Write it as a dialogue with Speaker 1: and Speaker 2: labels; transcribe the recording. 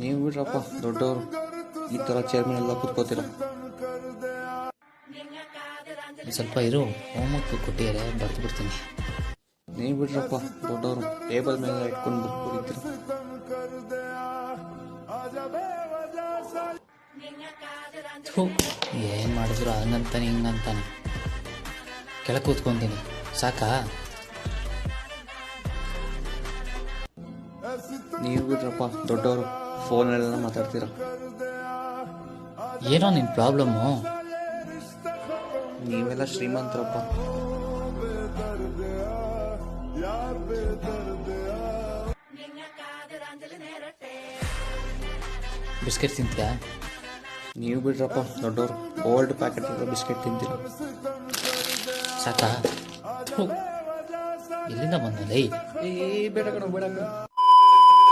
Speaker 1: ನೀವು ಬಿಡ್ರಪ್ಪ ದೊಡ್ಡವರು ಈ ಥರ ಚೇರ್ಮನ್ ಎಲ್ಲ ಕೂತ್ಕೋತೀರ.
Speaker 2: ಸ್ವಲ್ಪ ಇರು, ಹೋಮ್ವರ್ಕ್ ಕೊಟ್ಟಿದ್ದಾರೆ, ಬರ್ದು ಬಿಡ್ತೀನಿ.
Speaker 1: ನೀವು ಬಿಡ್ರಪ್ಪ ದೊಡ್ಡವರು ಟೇಬಲ್ ಮೇಲೆ ಇಟ್ಕೊಂಡು ಬುಕ್ ಬರೀತೀರ.
Speaker 2: ಏನು ಮಾಡಿದ್ರು ಹಂಗಂತಾನೆ ಹಿಂಗಂತಾನೆ. ಕೆಳಗೆ ಕೂತ್ಕೊತೀನಿ, ಸಾಕಾ?
Speaker 1: ನೀವು ಬಿಡ್ರಪ್ಪ ದೊಡ್ಡವರು ಫೋನಲ್ಲೆಲ್ಲ ಮಾತಾಡ್ತೀರ.
Speaker 2: ಏನೋ ನಿನ್ನ ಪ್ರಾಬ್ಲಮ್ಮು?
Speaker 1: ನೀವೆಲ್ಲ ಶ್ರೀಮಂತರಪ್ಪ.
Speaker 2: ಬಿಸ್ಕೆಟ್ ತಿಂತೀಯಾ?
Speaker 1: ನೀವು ಬಿಡ್ರಪ್ಪ ದೊಡ್ಡವರು ಓಲ್ಡ್ ಪ್ಯಾಕೆಟ್ ಬಿಸ್ಕೆಟ್ ತಿಂತೀರ.
Speaker 2: ಸಾಕಾ? ಎಲ್ಲಿಂದ ಬಂದಲ್ಲಿ?
Speaker 1: ಬೇಡ ಕಣ ಬೇಡ ಕಣ.